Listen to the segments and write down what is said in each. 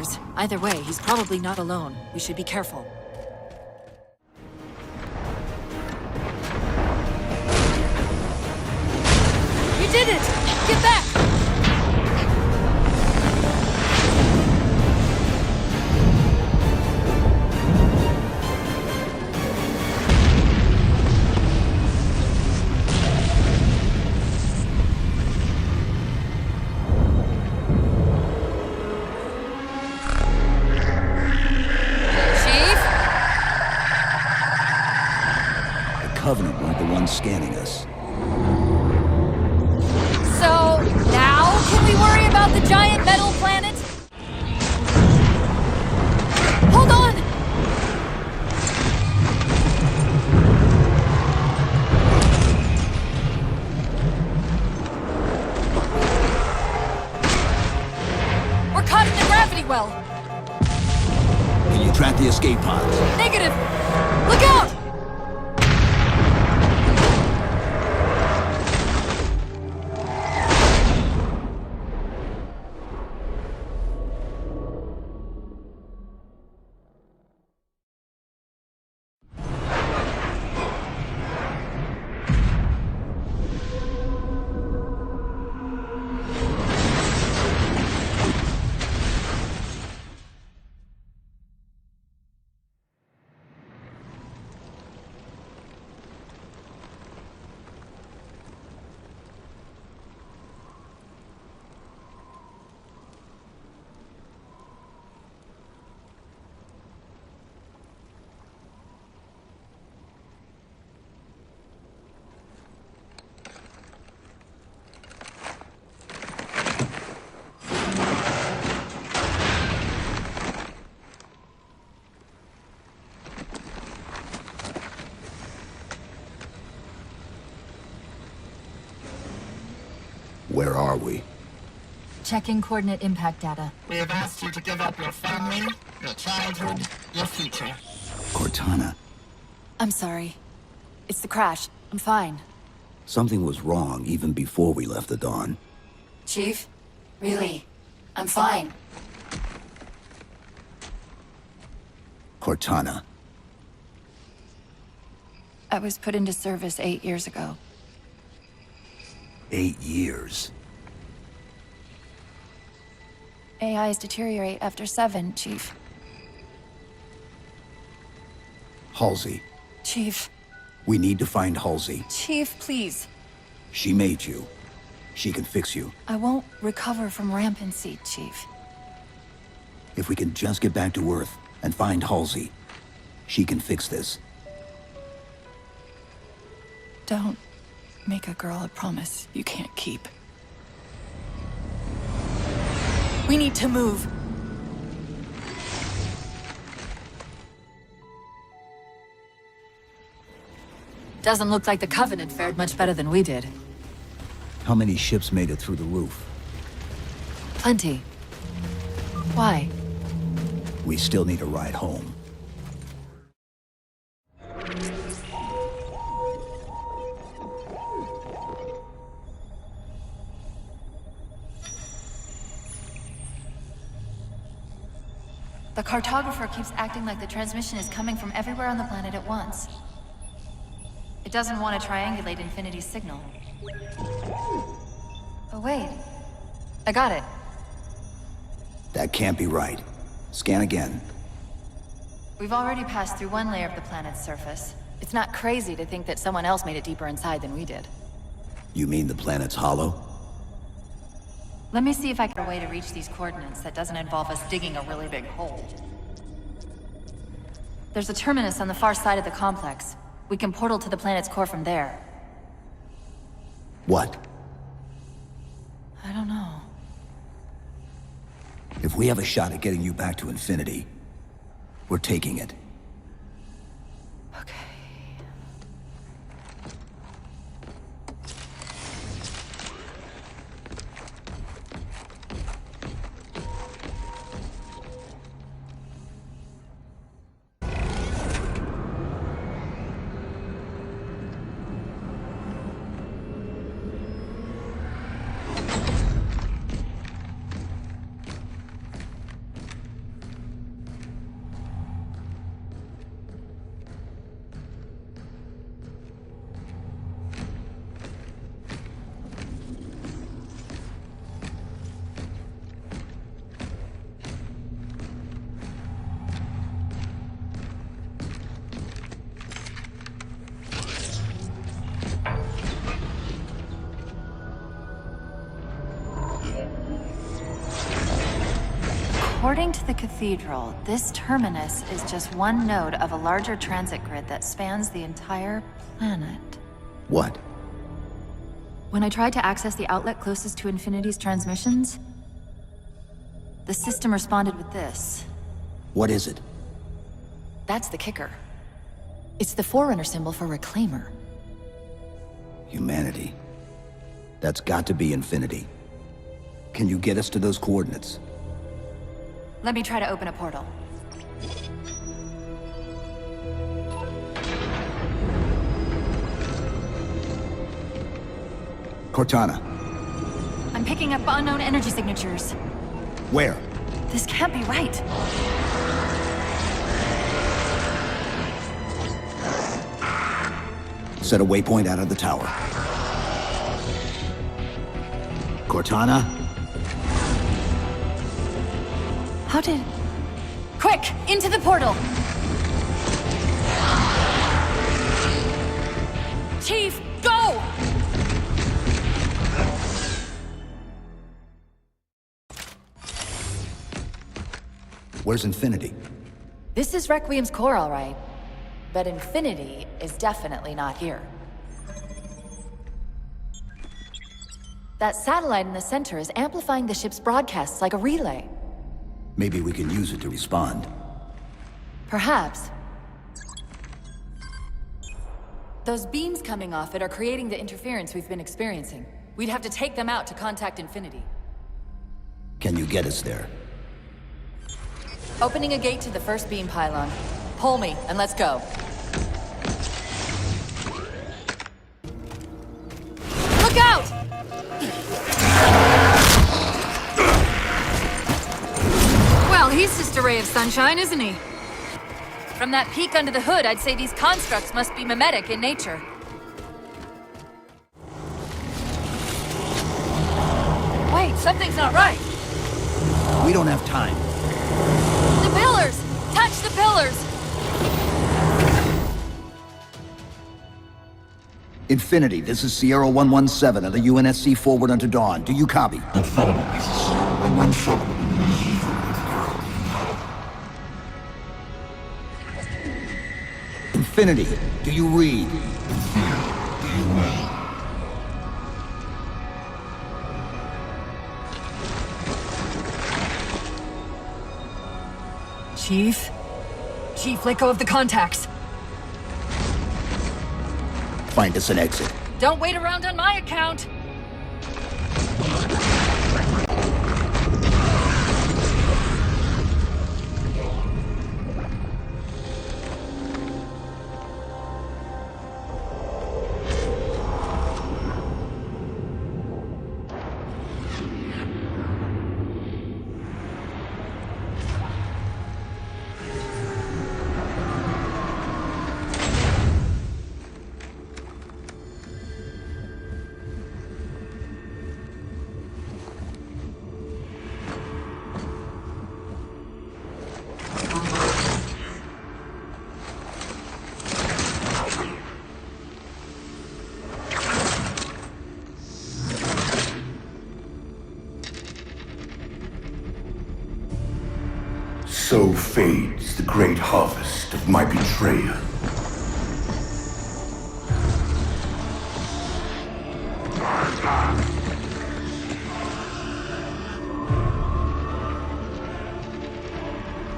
others. Either way, he's probably not alone. We should be careful. We did it! Get back! Covenant weren't the ones scanning us. So, now can we worry about the giant metal planet? Hold on! We're caught in the gravity well. Can you track the escape pods? Negative! Look out! Where are we? Checking coordinate impact data. We have asked you to give up your family, your childhood, your future. Cortana. I'm sorry. It's the crash. I'm fine. Something was wrong even before we left the Dawn. Chief? Really? I'm fine. Cortana. I was put into service 8 years ago. 8 years. AIs deteriorate after 7, Chief. Halsey. Chief. We need to find Halsey. Chief, please. She made you. She can fix you. I won't recover from rampancy, Chief. If we can just get back to Earth and find Halsey, she can fix this. Don't make a girl a promise you can't keep. We need to move. Doesn't look like the Covenant fared much better than we did. How many ships made it through the roof? Plenty. Why? We still need a ride home. The cartographer keeps acting like the transmission is coming from everywhere on the planet at once. It doesn't want to triangulate Infinity's signal. Oh wait, I got it. That can't be right. Scan again. We've already passed through one layer of the planet's surface. It's not crazy to think that someone else made it deeper inside than we did. You mean the planet's hollow? Let me see if I can find a way to reach these coordinates that doesn't involve us digging a really big hole. There's a terminus on the far side of the complex. We can portal to the planet's core from there. What? I don't know. If we have a shot at getting you back to Infinity, we're taking it. Okay. According to the cathedral, this terminus is just one node of a larger transit grid that spans the entire planet. What? When I tried to access the outlet closest to Infinity's transmissions, the system responded with this. What is it? That's the kicker. It's the Forerunner symbol for Reclaimer. Humanity. That's got to be Infinity. Can you get us to those coordinates? Let me try to open a portal. Cortana. I'm picking up unknown energy signatures. Where? This can't be right. Set a waypoint out of the tower. Cortana? How did... Quick! Into the portal! Chief, go! Where's Infinity? This is Requiem's core, all right. But Infinity is definitely not here. That satellite in the center is amplifying the ship's broadcasts like a relay. Maybe we can use it to respond. Perhaps. Those beams coming off it are creating the interference we've been experiencing. We'd have to take them out to contact Infinity. Can you get us there? Opening a gate to the first beam pylon. Pull me, and let's go. Look out! Well, he's just a ray of sunshine, isn't he? From that peek under the hood, I'd say these constructs must be mimetic in nature. Wait, something's not right. We don't have time. The pillars! Touch the pillars! Infinity, this is Sierra 117 of the UNSC forward unto dawn. Do you copy? Infinity, do you read? Chief? Chief, let go of the contacts. Find us an exit. Don't wait around on my account. So fades the great harvest of my betrayal.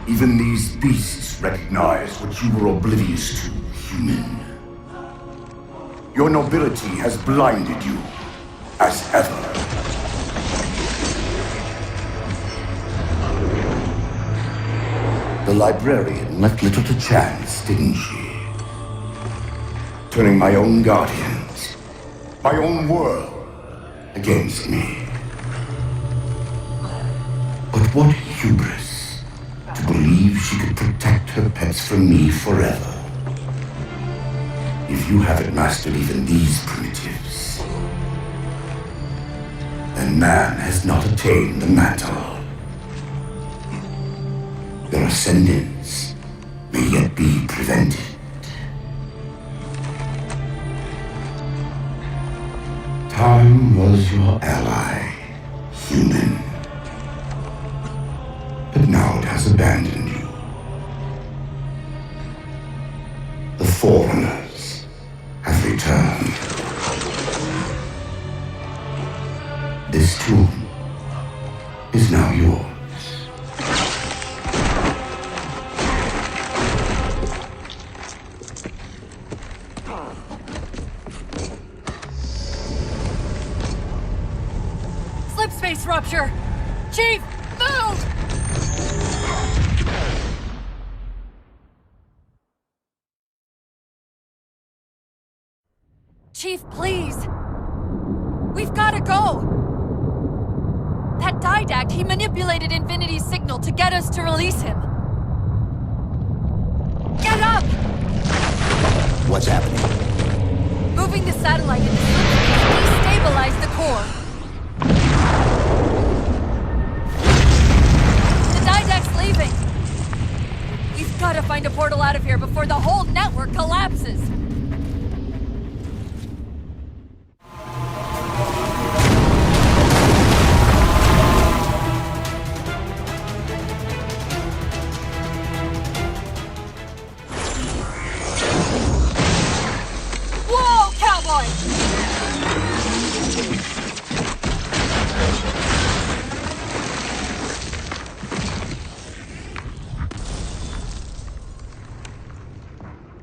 Even these beasts recognize what you were oblivious to, human. Your nobility has blinded you, as ever. The librarian left little to chance, didn't she? Turning my own guardians, my own world, against me. But what hubris to believe she could protect her pets from me forever. If you haven't mastered even these primitives, then man has not attained the mantle. Their ascendance may yet be prevented. Time was your ally, human. But but now it has abandoned you. The Foreigners have returned. This tomb is now yours. Slipspace rupture! Chief, move! Chief, please! We've gotta go! That didact, he manipulated Infinity's signal to get us to release him. Get up! What's happening? Moving the satellite into destabilize the core. The didact's leaving. We've gotta find a portal out of here before the whole network collapses. Whoa, cowboy!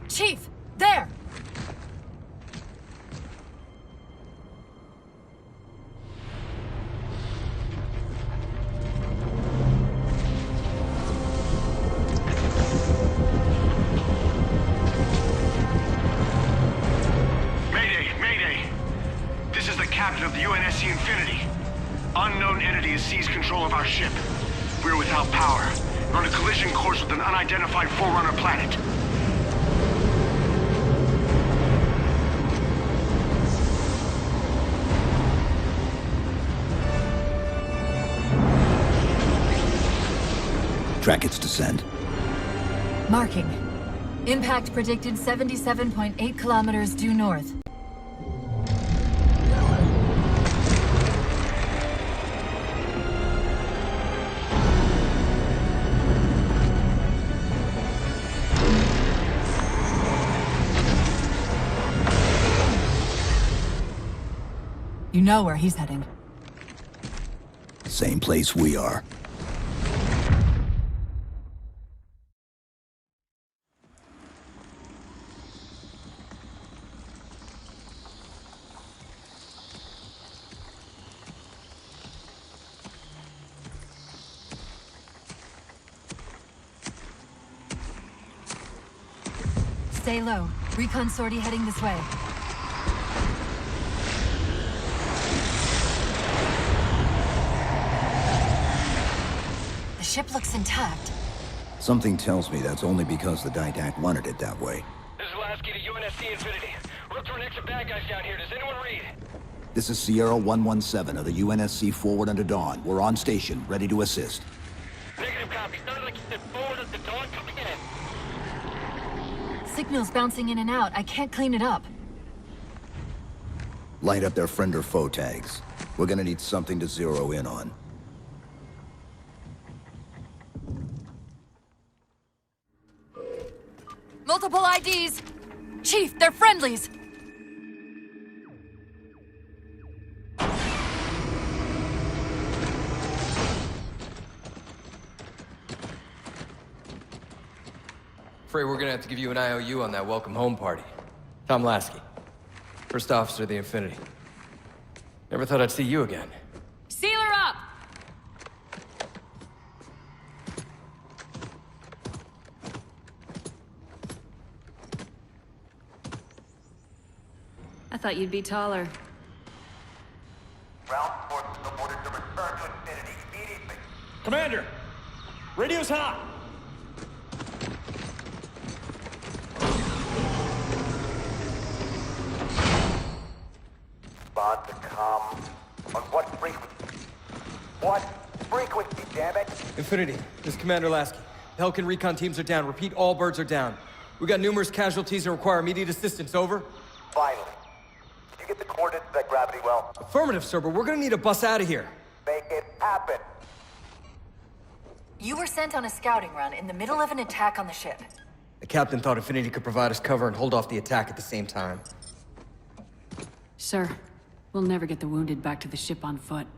Chief, there! Mayday! This is the captain of the UNSC Infinity. Unknown entity has seized control of our ship. We're without power. We're on a collision course with an unidentified Forerunner planet. Track its descent. Marking. Impact predicted 77.8 kilometers due north. You know where he's heading. Same place we are. Stay low. Recon sortie heading this way. The ship looks intact. Something tells me that's only because the didact wanted it that way. This is Lasky to UNSC Infinity. We're up to an extra bad guys down here. Does anyone read? This is Sierra 117 of the UNSC Forward Under Dawn. We're on station, ready to assist. Negative copy. Sounded like you said forward at the dawn coming in. Signal's bouncing in and out. I can't clean it up. Light up their friend or foe tags. We're gonna need something to zero in on. Multiple IDs! Chief, they're friendlies! Afraid we're gonna have to give you an IOU on that welcome home party. Tom Lasky, first officer of the Infinity. Never thought I'd see you again. Seal her up! I thought you'd be taller. Ground forces have ordered to return to Infinity immediately. Commander! Radio's hot! Respond to comm. On what frequency? What frequency, damn it? Infinity, this is Commander Lasky. The Helkin recon teams are down. Repeat, all birds are down. We got numerous casualties and require immediate assistance. Over. Finally. Did you get the coordinates of that gravity well? Affirmative, sir, but we're gonna need a bus out of here. Make it happen. You were sent on a scouting run in the middle of an attack on the ship. The captain thought Infinity could provide us cover and hold off the attack at the same time. Sir, we'll never get the wounded back to the ship on foot.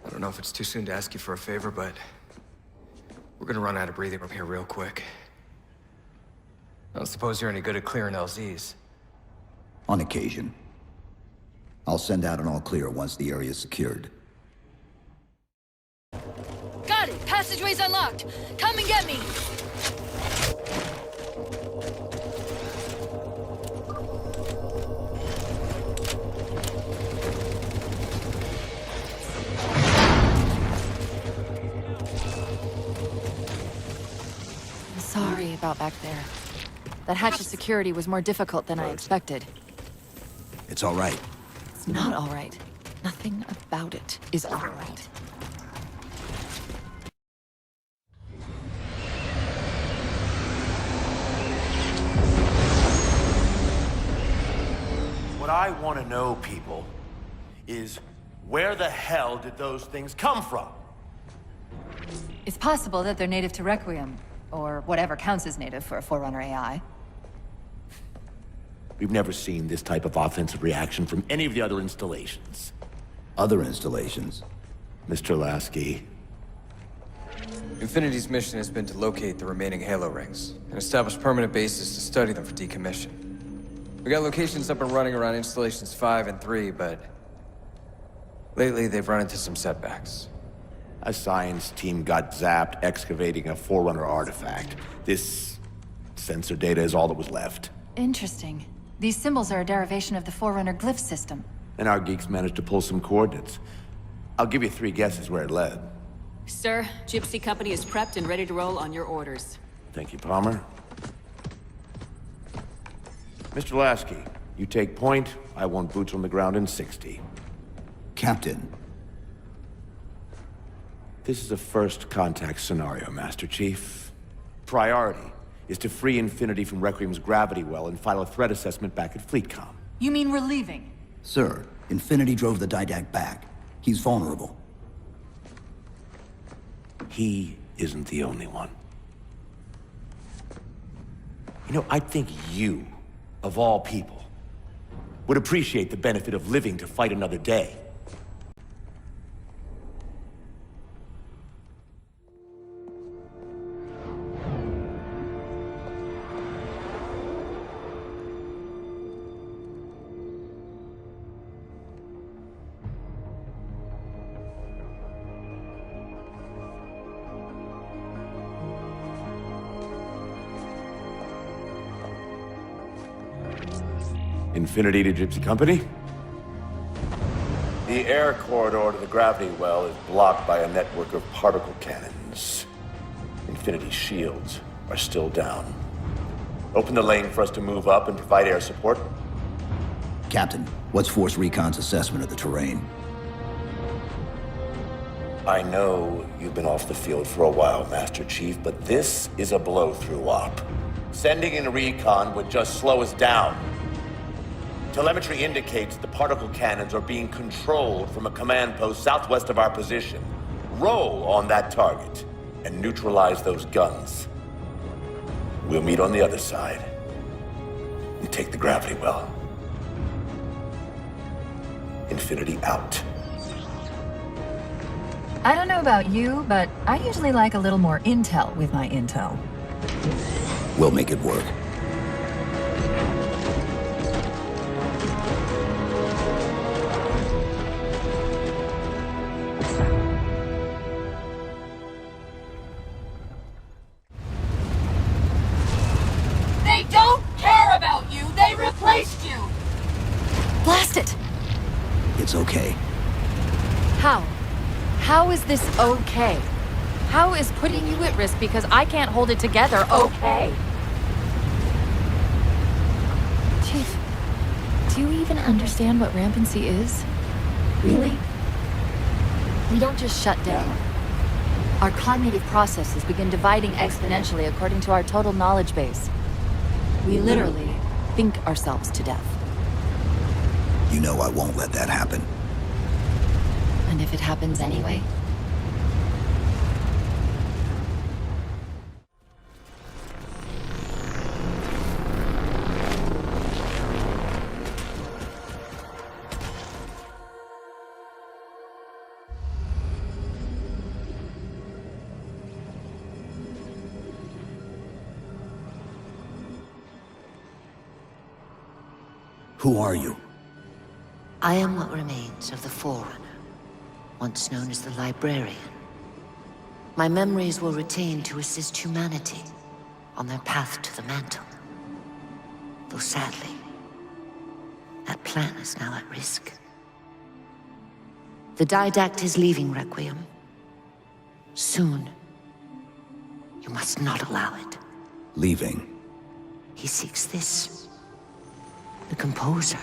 I don't know if it's too soon to ask you for a favor, but we're gonna run out of breathing room here real quick. I don't suppose you're any good at clearing LZs. On occasion. I'll send out an all clear once the area is secured. Got it! Passageway's unlocked! Come and get me! I'm sorry about back there. That hatch of security was more difficult than I expected. It's all right. It's not all right. Nothing about it is all right. What I want to know, people, is where the hell did those things come from? It's possible that they're native to Requiem, or whatever counts as native for a Forerunner AI. We've never seen this type of offensive reaction from any of the other installations. Other installations? Mr. Lasky. Infinity's mission has been to locate the remaining Halo rings and establish permanent bases to study them for decommission. We got locations up and running around installations 5 and 3, but lately they've run into some setbacks. A science team got zapped excavating a Forerunner artifact. This sensor data is all that was left. Interesting. These symbols are a derivation of the Forerunner glyph system. And our geeks managed to pull some coordinates. I'll give you 3 guesses where it led. Sir, Gypsy Company is prepped and ready to roll on your orders. Thank you, Palmer. Mr. Lasky, you take point. I want boots on the ground in 60. Captain. This is a first contact scenario, Master Chief. Priority is to free Infinity from Requiem's gravity well and file a threat assessment back at FleetCom. You mean we're leaving? Sir, Infinity drove the Didact back. He's vulnerable. He isn't the only one. You know, I think you, of all people, would appreciate the benefit of living to fight another day. Infinity to Gypsy Company? The air corridor to the gravity well is blocked by a network of particle cannons. Infinity's shields are still down. Open the lane for us to move up and provide air support. Captain, what's Force Recon's assessment of the terrain? I know you've been off the field for a while, Master Chief, but this is a blow-through op. Sending in a recon would just slow us down. Telemetry indicates the particle cannons are being controlled from a command post southwest of our position. Roll on that target and neutralize those guns. We'll meet on the other side and take the gravity well. Infinity out. I don't know about you, but I usually like a little more intel with my intel. We'll make it work. They don't care about you! They replaced you! Blast it! It's okay. How? How is this okay? How is putting you at risk because I can't hold it together okay? Chief, do you even understand what rampancy is? Really? We don't just shut down. Our cognitive processes begin dividing exponentially according to our total knowledge base. We literally think ourselves to death. You know I won't let that happen. And if it happens anyway? Who are you? I am what remains of the Forerunner, once known as the Librarian. My memories were retained to assist humanity on their path to the mantle. Though sadly, that plan is now at risk. The Didact is leaving Requiem. Soon. You must not allow it. Leaving? He seeks this. The Composer.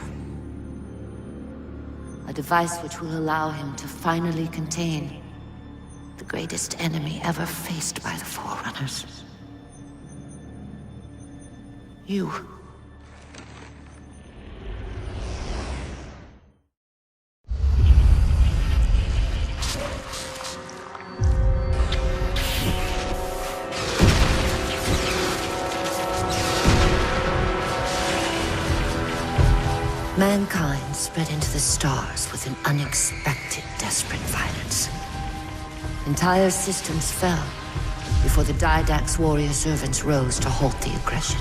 A device which will allow him to finally contain the greatest enemy ever faced by the Forerunners. You. Mankind spread into the stars with an unexpected, desperate violence. Entire systems fell before the Didact's warrior servants rose to halt the aggression.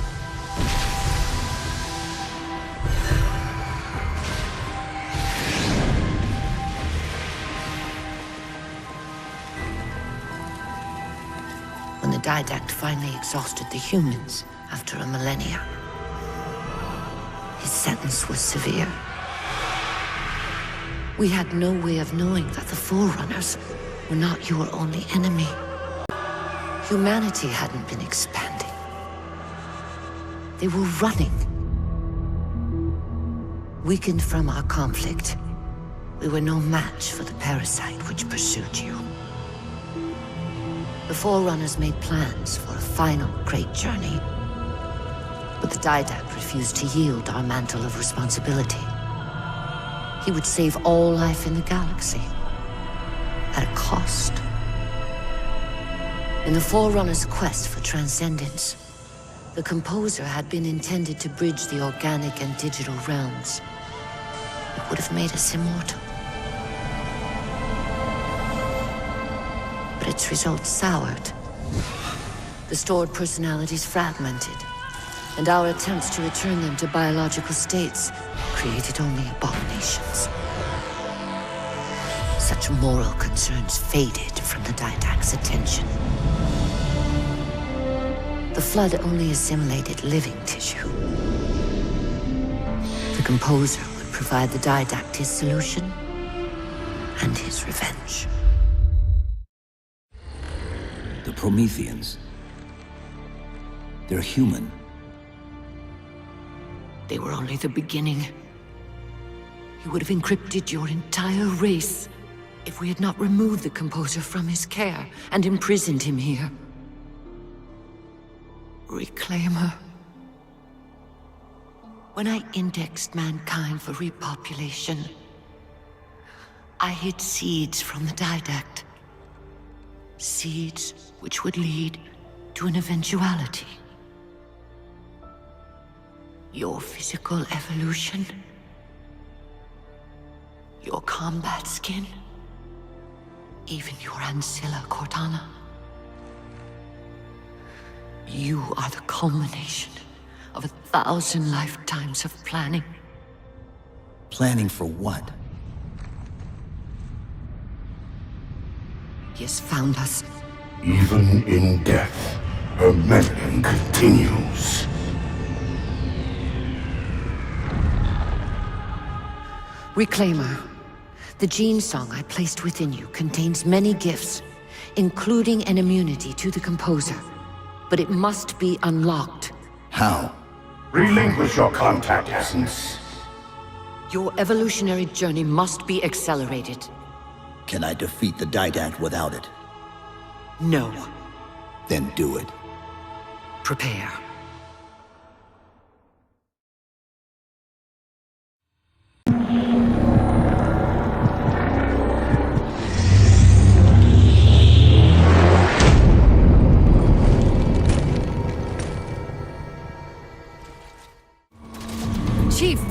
When the Didact finally exhausted the humans after a millennia, his sentence was severe. We had no way of knowing that the Forerunners were not your only enemy. Humanity hadn't been expanding. They were running. Weakened from our conflict, we were no match for the parasite which pursued you. The Forerunners made plans for a final great journey, but the Didact refused to yield our mantle of responsibility. He would save all life in the galaxy, at a cost. In the Forerunners' quest for transcendence, the Composer had been intended to bridge the organic and digital realms. It would have made us immortal. But its results soured. The stored personalities fragmented, and our attempts to return them to biological states created only abominations. Such moral concerns faded from the Didact's attention. The Flood only assimilated living tissue. The Composer would provide the Didact his solution and his revenge. The Prometheans. They're human. They were only the beginning. He would have encrypted your entire race if we had not removed the Composer from his care and imprisoned him here. Reclaimer. When I indexed mankind for repopulation, I hid seeds from the Didact. Seeds which would lead to an eventuality. Your physical evolution, your combat skin, even your ancilla Cortana. You are the culmination of 1,000 lifetimes of planning. Planning for what? He has found us. Even in death, her meddling continues. Reclaimer. The gene song I placed within you contains many gifts, including an immunity to the Composer. But it must be unlocked. How? Relinquish your contact essence. Your evolutionary journey must be accelerated. Can I defeat the Didact without it? No. Then do it. Prepare.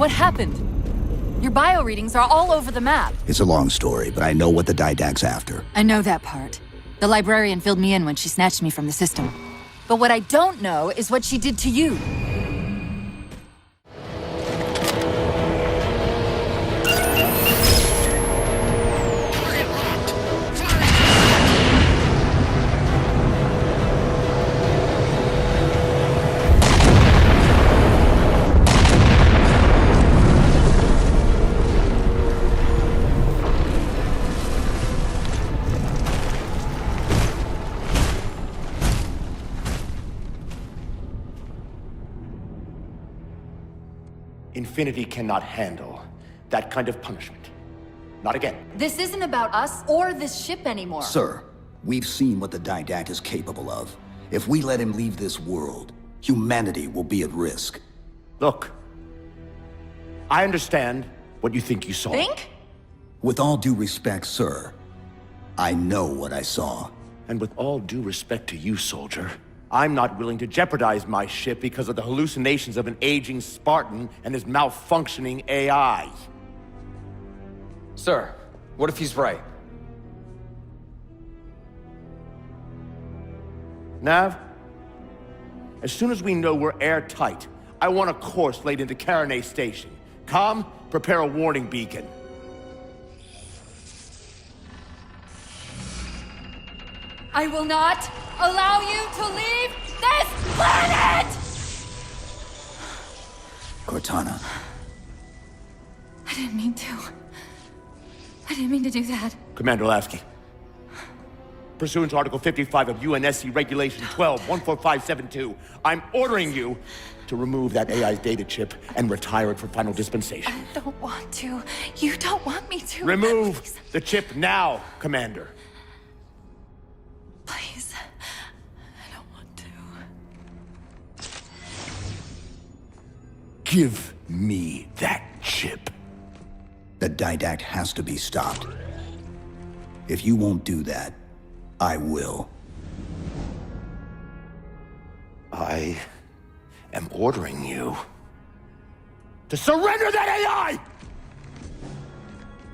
What happened? Your bio readings are all over the map. It's a long story, but I know what the Didact's after. I know that part. The librarian filled me in when she snatched me from the system. But what I don't know is what she did to you. Infinity cannot handle that kind of punishment. Not again. This isn't about us or this ship anymore. Sir, we've seen what the Didact is capable of. If we let him leave this world, humanity will be at risk. Look, I understand what you think you saw. Think? With all due respect, sir, I know what I saw. And with all due respect to you, soldier, I'm not willing to jeopardize my ship because of the hallucinations of an aging Spartan and his malfunctioning AI. Sir, what if he's right? Nav, as soon as we know we're airtight, I want a course laid into Caranay Station. Com, prepare a warning beacon. I will not allow you to leave this planet! Cortana. I didn't mean to. I didn't mean to do that. Commander Lasky. Pursuant to Article 55 of UNSC Regulation 12-14572, I'm ordering you to remove that AI's data chip and retire it for final dispensation. I don't want to. You don't want me to. Remove Please. the chip now, Commander. Please. I don't want to. Give me that chip. The Didact has to be stopped. If you won't do that, I will. I am ordering you to surrender that AI!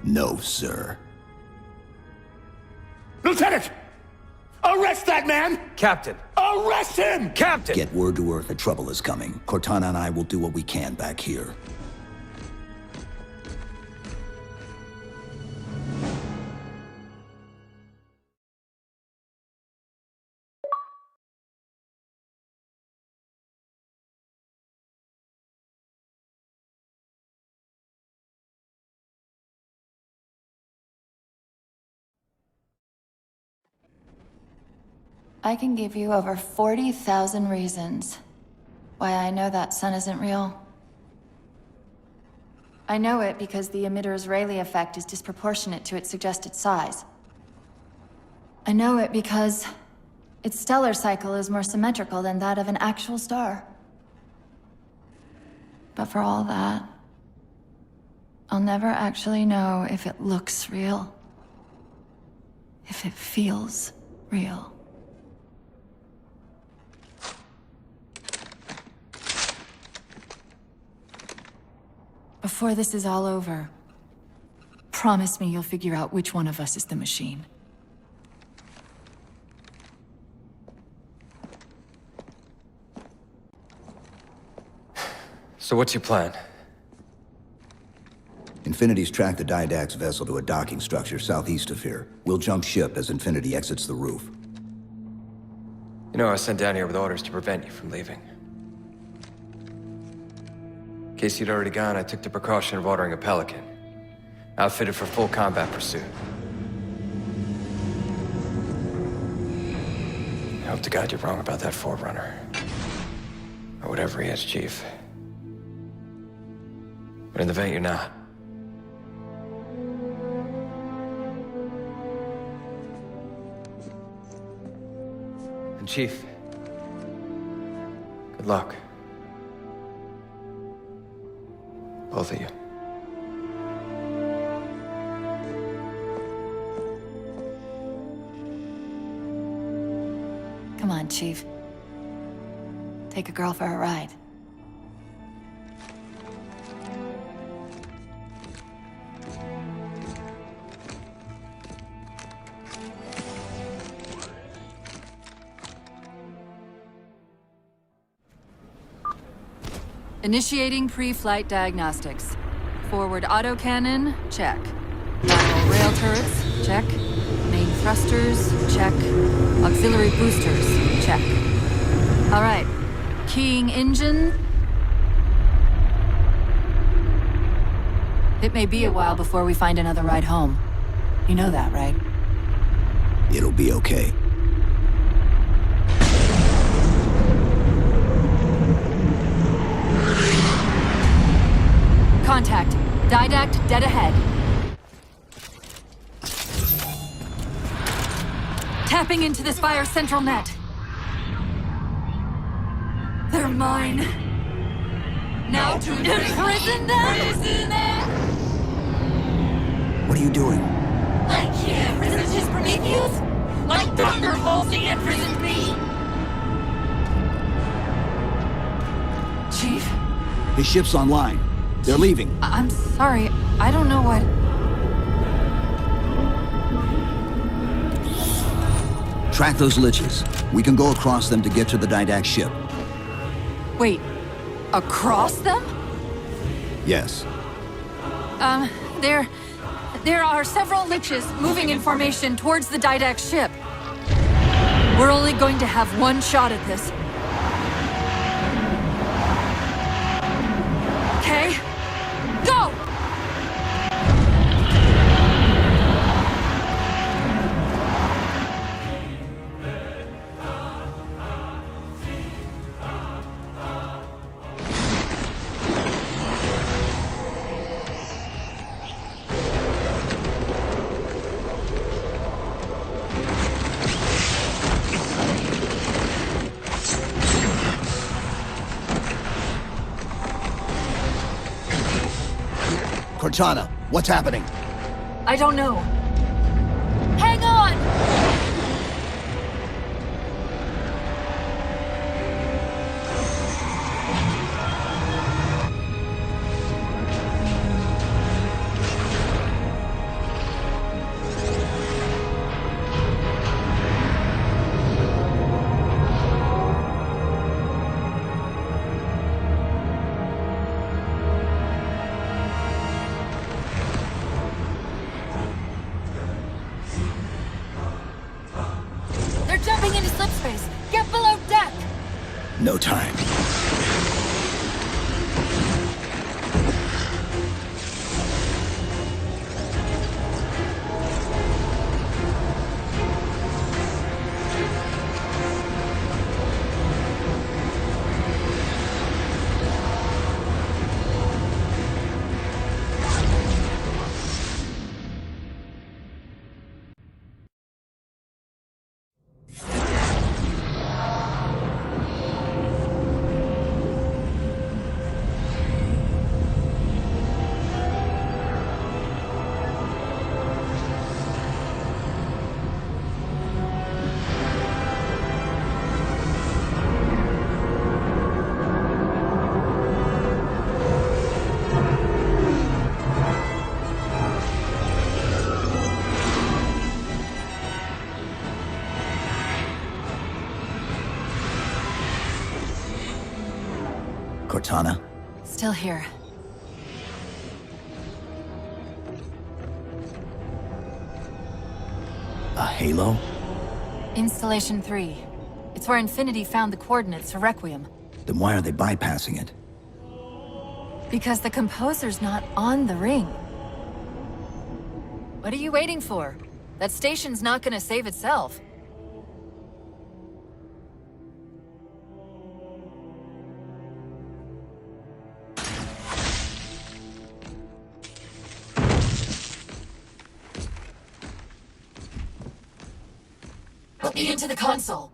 No, sir. Lieutenant! Arrest that man! Captain! Arrest him! Captain! Get word to Earth that trouble is coming. Cortana and I will do what we can back here. I can give you over 40,000 reasons why I know that sun isn't real. I know it because the emitter's Rayleigh effect is disproportionate to its suggested size. I know it because its stellar cycle is more symmetrical than that of an actual star. But for all that, I'll never actually know if it looks real. If it feels real. Before this is all over, promise me you'll figure out which one of us is the machine. So what's your plan? Infinity's tracked the Didact's vessel to a docking structure southeast of here. We'll jump ship as Infinity exits the roof. You know, I was sent down here with orders to prevent you from leaving. In case you'd already gone, I took the precaution of ordering a Pelican, outfitted for full combat pursuit. I hope to God you're wrong about that Forerunner. Or whatever he is, Chief. But in the event you're not. And Chief, good luck. Both of you. Come on, Chief. Take a girl for a ride. Initiating pre-flight diagnostics. Forward autocannon, check. Lateral rail turrets, check. Main thrusters, check. Auxiliary boosters, check. All right. Keying engine. It may be a while before we find another ride home. You know that, right? It'll be okay. Contact. Didact dead ahead. Tapping into this Spire central net. They're mine. Now to imprison them! What are you doing? I can't resist his Prometheus! My thunderbolts he imprisoned me! Chief? His ship's online. They're leaving. I'm sorry. I don't know what... Track those liches. We can go across them to get to the Didact ship. Wait. Across them? Yes. There are several liches moving in formation towards the Didact ship. We're only going to have one shot at this. Okay? Go! Cortana, what's happening? I don't know. Hang on! Jumping into slipspace! Get below deck! No time. Cortana? Still here. A halo? Installation 3. It's where Infinity found the coordinates for Requiem. Then why are they bypassing it? Because the composer's not on the ring. What are you waiting for? That station's not gonna save itself. Put me into the console.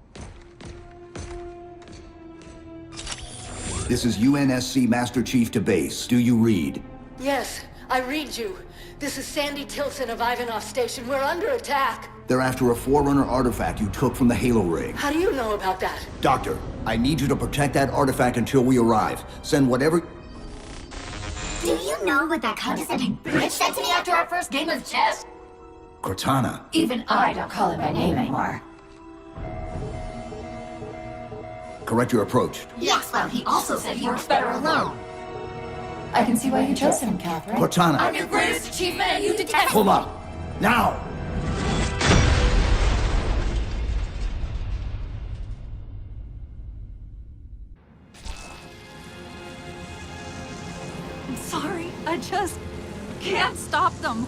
This is UNSC Master Chief to base. Do you read? Yes, I read you. This is Sandy Tilson of Ivanov Station. We're under attack. They're after a Forerunner artifact you took from the Halo ring. How do you know about that? Doctor, I need you to protect that artifact until we arrive. Send whatever... Do you know what that condescending bitch said to me after our first game of chess? Cortana. Even I don't call it by name anymore. correct your approach. Yes, well, he also said he works better alone. I can see why you chose him, Catherine. Cortana! I'm your greatest achievement and you detest— Pull up! Now! I'm sorry. I just can't stop them.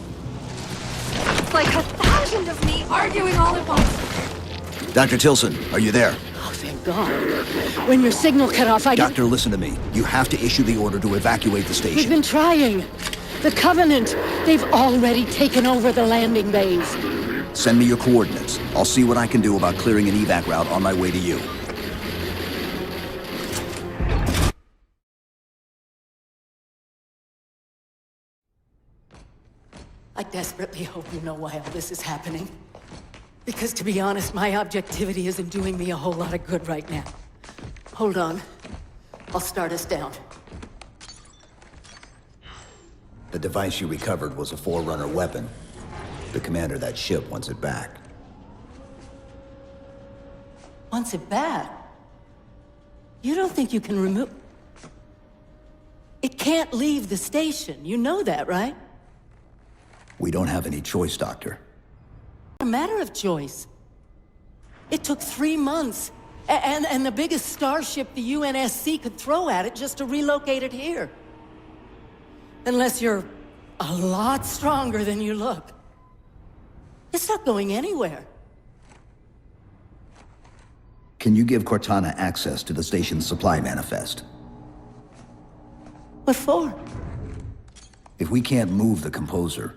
It's like 1,000 of me arguing all at once. Dr. Tilson, are you there? Oh, thank God. When your signal cut off, Doctor, listen to me. You have to issue the order to evacuate the station. We've been trying. The Covenant, they've already taken over the landing bays. Send me your coordinates. I'll see what I can do about clearing an evac route on my way to you. I desperately hope you know why all this is happening. Because to be honest, my objectivity isn't doing me a whole lot of good right now. Hold on. I'll start us down. The device you recovered was a Forerunner weapon. The commander of that ship wants it back. Wants it back? You don't think you can remove— It can't leave the station. You know that, right? We don't have any choice, Doctor. A matter of choice. It took 3 months, and the biggest starship the UNSC could throw at it just to relocate it here. Unless you're a lot stronger than you look. It's not going anywhere. Can you give Cortana access to the station's supply manifest? What for? If we can't move the composer,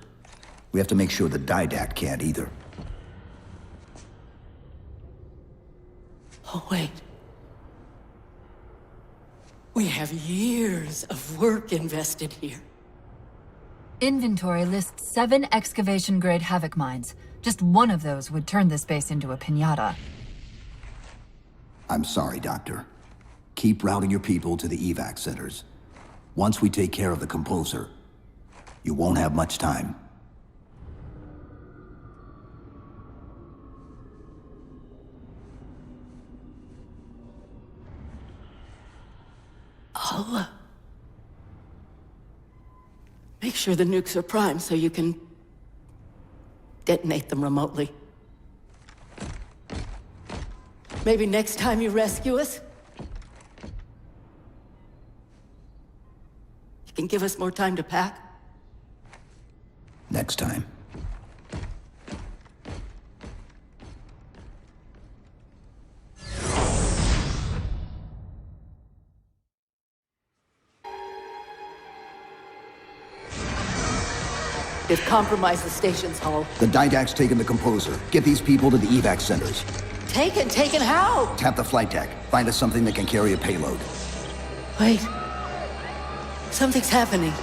we have to make sure the Didact can't either. Oh, wait. We have years of work invested here. Inventory lists 7 excavation-grade Havoc mines. Just one of those would turn this base into a piñata. I'm sorry, Doctor. Keep routing your people to the evac centers. Once we take care of the composer, you won't have much time. I'll make sure the nukes are primed so you can detonate them remotely. Maybe next time you rescue us, you can give us more time to pack. Next time. They've compromised the station's hull. The Didact's taken the composer. Get these people to the evac centers. Taken how? Tap the flight deck. Find us something that can carry a payload. Wait. Something's happening.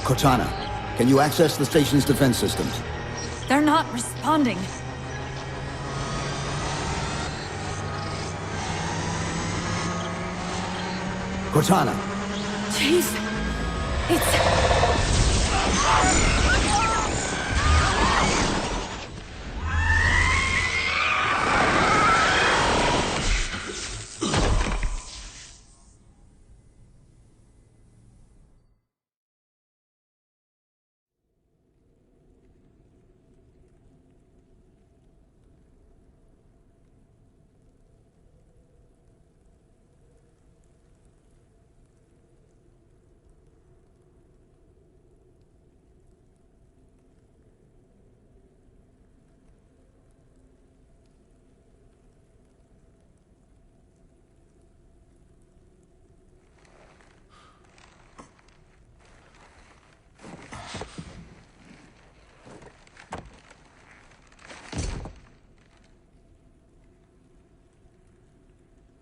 Cortana, can you access the station's defense systems? They're not responding. Cortana! Jeez. It's...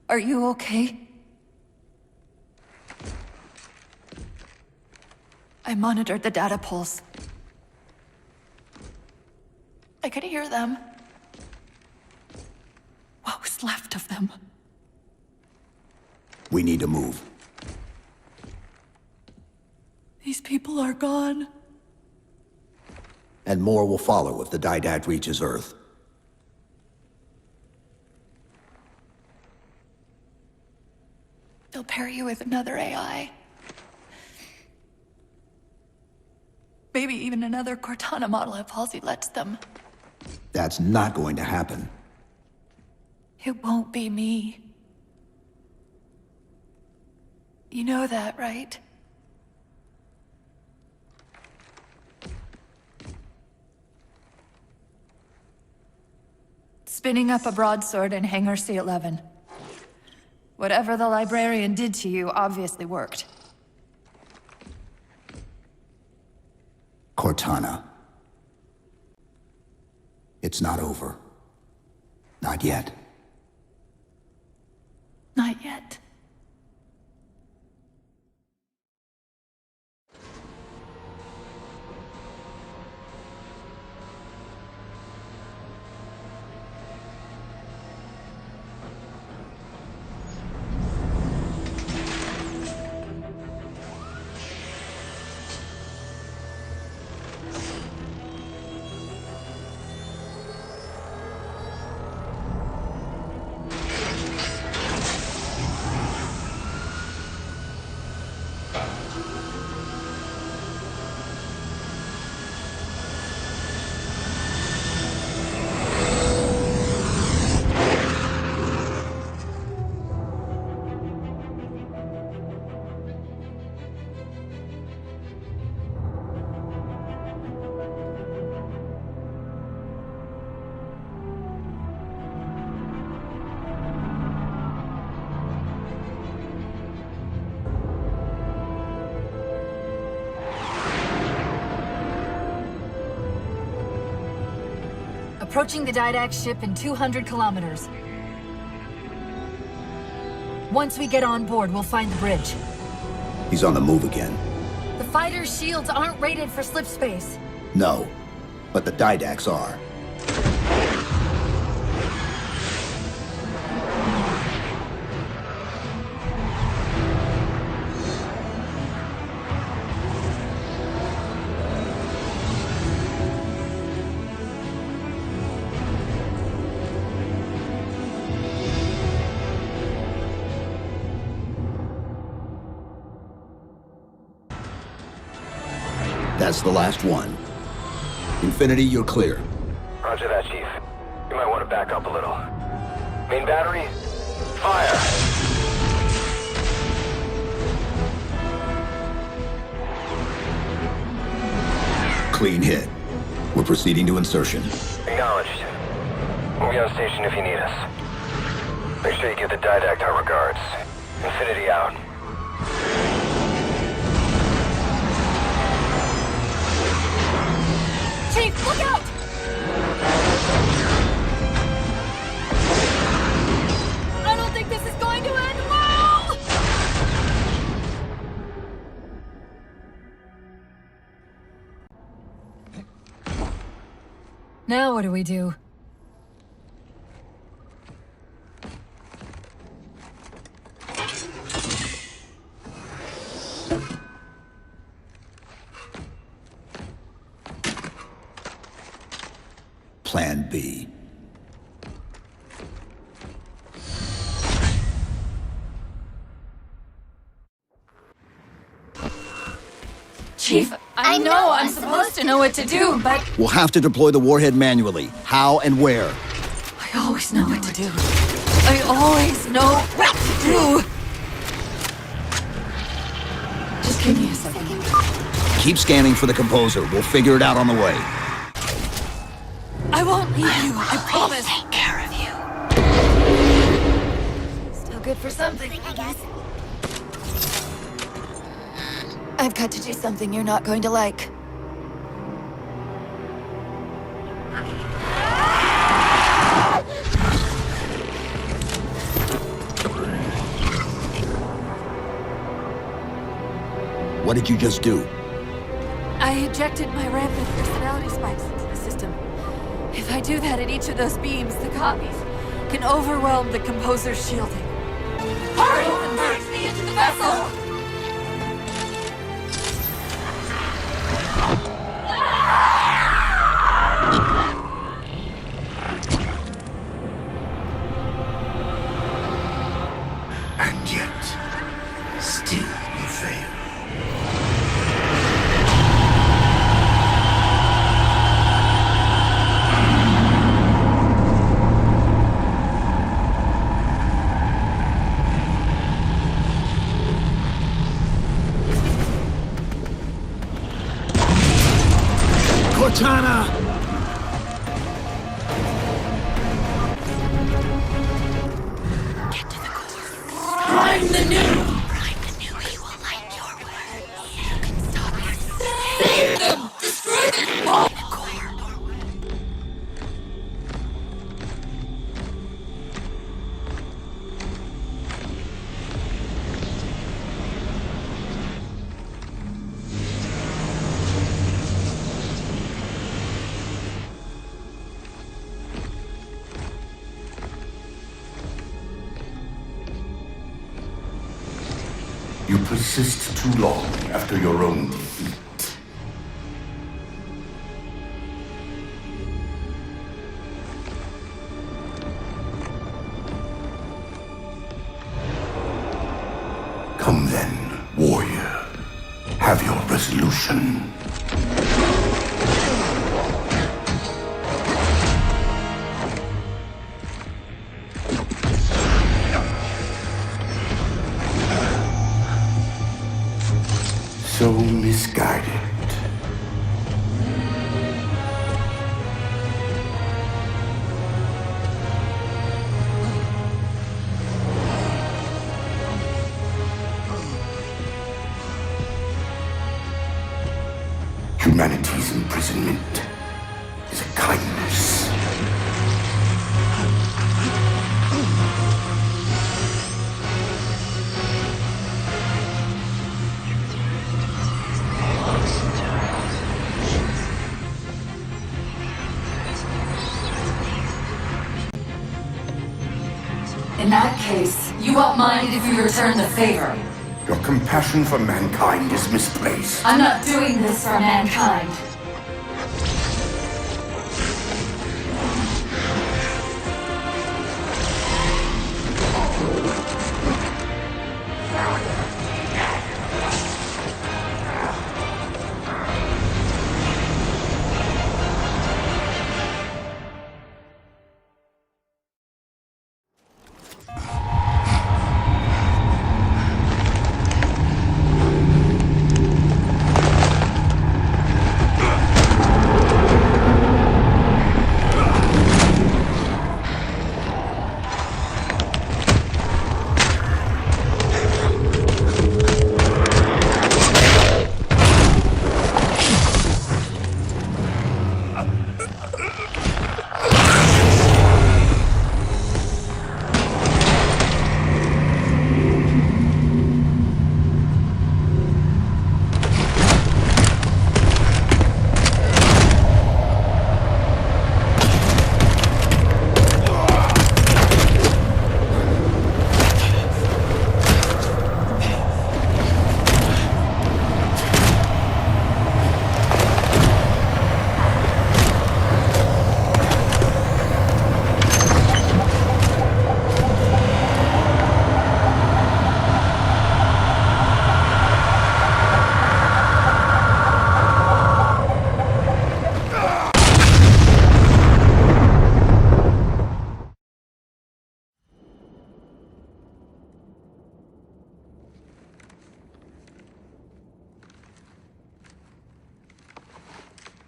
Are you okay? I monitored the data pulse. I could hear them. What was left of them? We need to move. These people are gone. And more will follow if the Didact reaches Earth. They'll pair you with another AI. Maybe even another Cortana model if Halsey lets them. That's not going to happen. It won't be me. You know that, right? Spinning up a broadsword in Hangar C-11. Whatever the librarian did to you obviously worked. Cortana. It's not over. Not yet. Not yet. Approaching the Didact ship in 200 kilometers. Once we get on board, we'll find the bridge. He's on the move again. The fighter's shields aren't rated for slip space. No, but the Didacts are. That's the last one. Infinity, you're clear. Roger that, Chief. You might want to back up a little. Main battery, fire! Clean hit. We're proceeding to insertion. Acknowledged. We'll be on station if you need us. Make sure you give the Didact our regards. Infinity out. Chief, look out! I don't think this is going to end well! Now what do we do? Plan B. Chief, I know I'm supposed to know what to do, but... We'll have to deploy the warhead manually. How and where? I always know what to do. I always know what to do! Just give me a second. Keep scanning for the composer. We'll figure it out on the way. I won't leave you, I promise. Take care of you. Still good for something, I guess. I've got to do something you're not going to like. What did you just do? I ejected my rampant personality spikes into the system. If I do that at each of those beams, the copies can overwhelm the composer's shielding. Hurry and merge me into the vessel! Cortana! Get to the core. I'm the new! He will light your way. You can stop yourself. Save them! Destroy them all! The core. You persist too long after your own defeat. Come then, warrior. Have your resolution. So misguided. Humanity's imprisonment is a kindness. In that case, you won't mind if we return the favor. Your compassion for mankind is misplaced. I'm not doing this for mankind.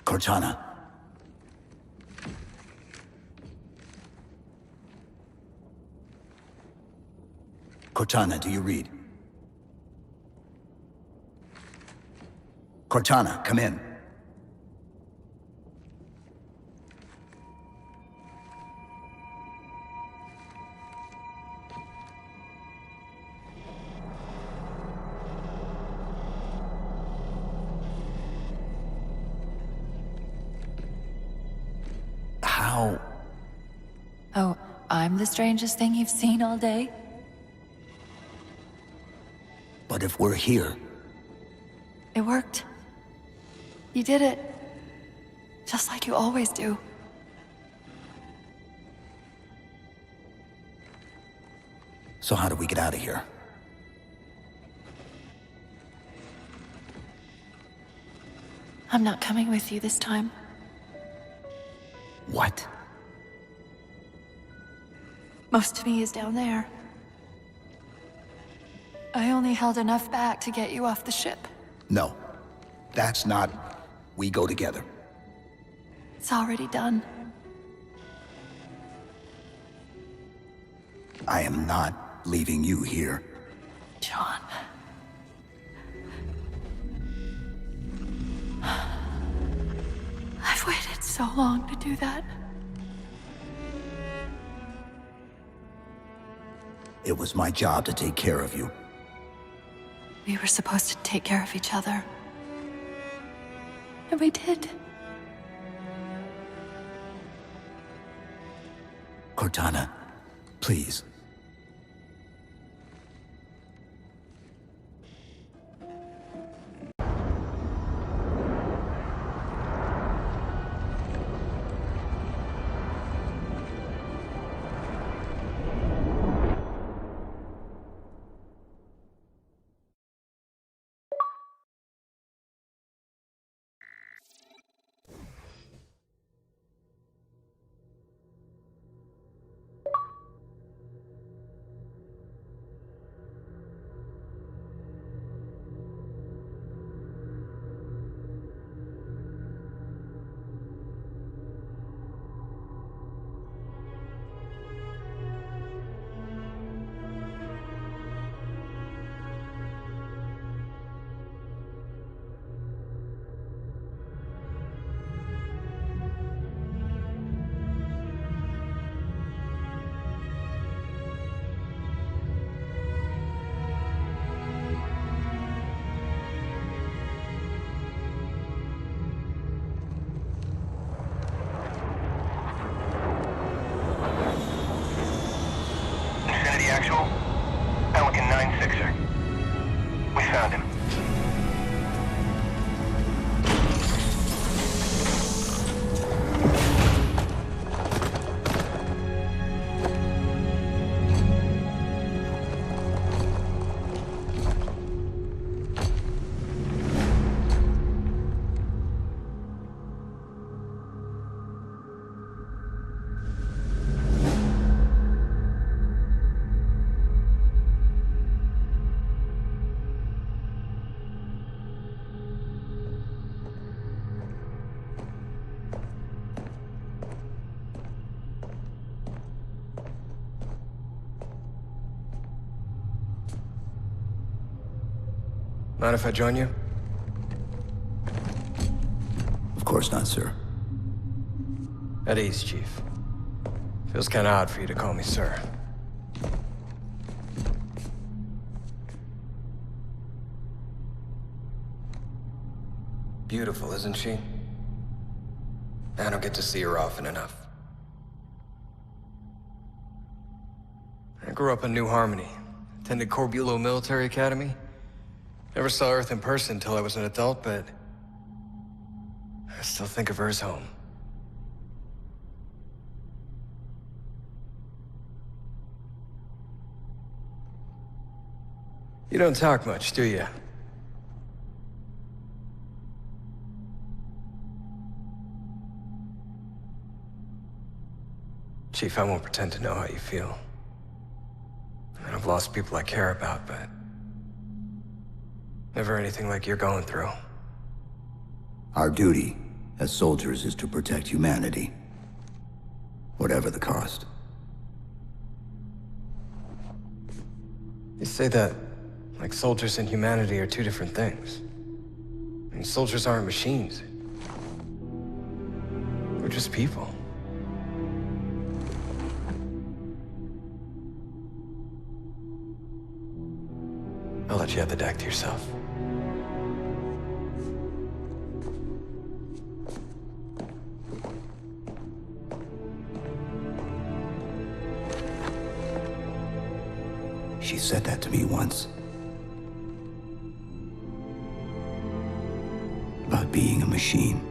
Cortana. Cortana, do you read? Cortana, come in. How? Oh, I'm the strangest thing you've seen all day? But if we're here... It worked. You did it. Just like you always do. So how do we get out of here? I'm not coming with you this time. What? Most of me is down there. I only held enough back to get you off the ship. No. That's not... We go together. It's already done. I am not leaving you here. John. I've waited so long to do that. It was my job to take care of you. We were supposed to take care of each other. And we did. Cortana, please. Infinity Actual, Pelican 9-6er. We found him. Mind if I join you? Of course not, sir. At ease, Chief. Feels kinda odd for you to call me sir. Beautiful, isn't she? I don't get to see her often enough. I grew up in New Harmony, attended Corbulo Military Academy. Never saw Earth in person until I was an adult, but I still think of her as home. You don't talk much, do you? Chief, I won't pretend to know how you feel. I've lost people I care about, but never anything like you're going through. Our duty as soldiers is to protect humanity, whatever the cost. You say that like soldiers and humanity are two different things. I mean, soldiers aren't machines. We're just people. I'll let you have the deck to yourself. She said that to me once. About being a machine.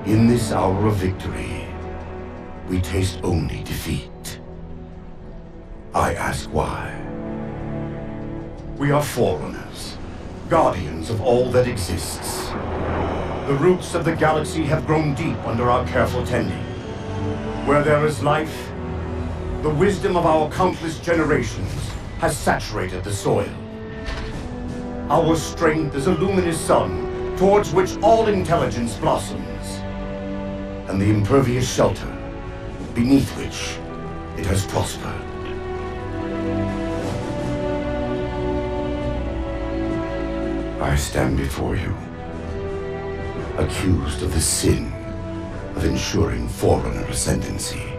In this hour of victory, we taste only defeat. I ask why. We are forerunners, guardians of all that exists. The roots of the galaxy have grown deep under our careful tending. Where there is life, the wisdom of our countless generations has saturated the soil. Our strength is a luminous sun towards which all intelligence blossoms, and the impervious shelter beneath which it has prospered. I stand before you, accused of the sin of ensuring Forerunner ascendancy,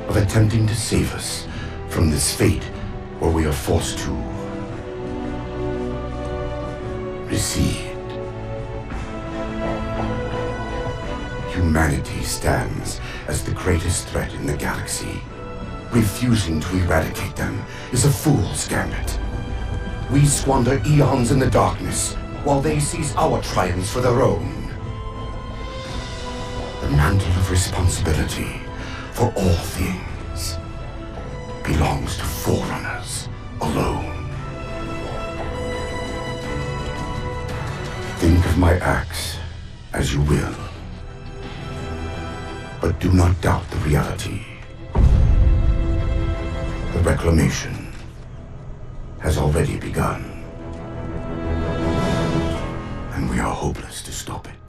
of attempting to save us from this fate where we are forced to recede. Humanity stands as the greatest threat in the galaxy. Refusing to eradicate them is a fool's gambit. We squander eons in the darkness, while they seize our triumphs for their own. The mantle of responsibility for all things belongs to Forerunners alone. Think of my acts as you will, but do not doubt the reality. The reclamation has already begun, and we are hopeless to stop it.